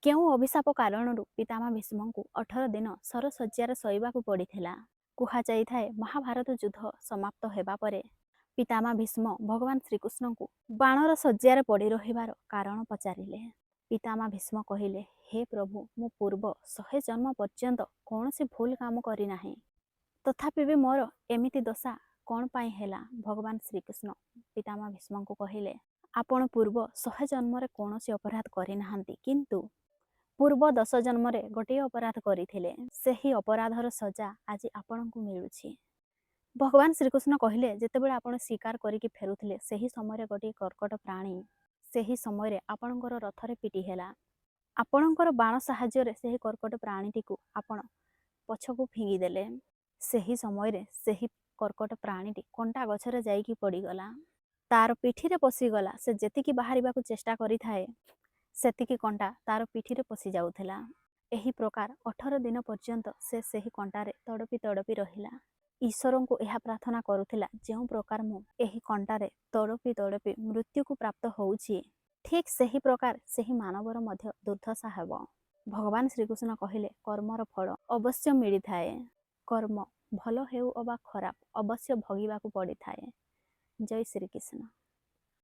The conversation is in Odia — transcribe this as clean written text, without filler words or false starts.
କେଉଁ ଅଭିଶାପ କାରଣରୁ ପିତାମା ଭୀଷ୍ମଙ୍କୁ 18 ଦିନ ସରଶଯ୍ୟାରେ ଶୋଇବାକୁ ପଡ଼ିଥିଲା। କୁହାଯାଇଥାଏ ମହାଭାରତ ଯୁଦ୍ଧ ସମାପ୍ତ ହେବା ପରେ ପିତାମା ଭୀଷ୍ମ ଭଗବାନ ଶ୍ରୀକୃଷ୍ଣଙ୍କୁ ବାଣର ଶଯ୍ୟାରେ ପଡ଼ି ରହିବାର କାରଣ ପଚାରିଲେ। ପିତାମା ଭୀଷ୍ମ କହିଲେ, ହେ ପ୍ରଭୁ, ମୁଁ ପୂର୍ବ 100 ଜନ୍ମ ପର୍ଯ୍ୟନ୍ତ କୌଣସି ଭୁଲ କାମ କରିନାହିଁ। ତଥାପି ବି ମୋର ଏମିତି ଦଶା କ'ଣ ପାଇଁ ହେଲା? ଭଗବାନ ଶ୍ରୀକୃଷ୍ଣ ପିତାମା ଭୀଷ୍ମଙ୍କୁ କହିଲେ, ଆପଣ ପୂର୍ବ 100 ଜନ୍ମରେ କୌଣସି ଅପରାଧ କରିନାହାନ୍ତି, କିନ୍ତୁ ପୂର୍ବ 10 ଜନ୍ମରେ ଗୋଟିଏ ଅପରାଧ କରିଥିଲେ। ସେହି ଅପରାଧର ସଜା ଆଜି ଆପଣଙ୍କୁ ମିଳୁଛି। ଭଗବାନ ଶ୍ରୀକୃଷ୍ଣ କହିଲେ, ଯେତେବେଳେ ଆପଣ ଶିକାର କରିକି ଫେରୁଥିଲେ, ସେହି ସମୟରେ ଗୋଟିଏ କର୍କଟ ପ୍ରାଣୀ ସେହି ସମୟରେ ଆପଣଙ୍କର ରଥରେ ପିଟି ହେଲା। ଆପଣଙ୍କର ବାଣ ସାହାଯ୍ୟରେ ସେହି କର୍କଟ ପ୍ରାଣୀଟିକୁ ଆପଣ ପଛକୁ ଫିଙ୍ଗିଦେଲେ। ସେହି ସମୟରେ ସେହି କର୍କଟ ପ୍ରାଣୀଟି କଣ୍ଟା ଗଛରେ ଯାଇକି ପଡ଼ିଗଲା। ତାର ପିଠିରେ ପଶିଗଲା। ସେ ଯେତିକି ବାହାରିବାକୁ ଚେଷ୍ଟା କରିଥାଏ, ସେତିକି କଣ୍ଟା ତାର ପିଠିରେ ପଶି ଯାଉଥିଲା। ଏହି ପ୍ରକାର 18 ଦିନ ପର୍ଯ୍ୟନ୍ତ ସେ ସେହି କଣ୍ଟାରେ ତଡ଼ପି ତଡ଼ପି ରହିଲା। ଈଶ୍ୱରଙ୍କୁ ଏହା ପ୍ରାର୍ଥନା କରୁଥିଲା, ଯେଉଁ ପ୍ରକାର ମୁଁ ଏହି କଣ୍ଟାରେ ତଡ଼ପି ତଡ଼ପି ମୃତ୍ୟୁକୁ ପ୍ରାପ୍ତ ହେଉଛି, ଠିକ୍ ସେହି ପ୍ରକାର ସେହି ମାନବର ମଧ୍ୟ ଦୁର୍ଦ୍ଦଶା ହେବ। ଭଗବାନ ଶ୍ରୀକୃଷ୍ଣ କହିଲେ, କର୍ମର ଫଳ ଅବଶ୍ୟ ମିଳିଥାଏ। କର୍ମ ଭଲ ହେଉ ଅବା ଖରାପ ଅବଶ୍ୟ ଭୋଗିବାକୁ ପଡ଼ିଥାଏ। ଜୟ ଶ୍ରୀକୃଷ୍ଣ।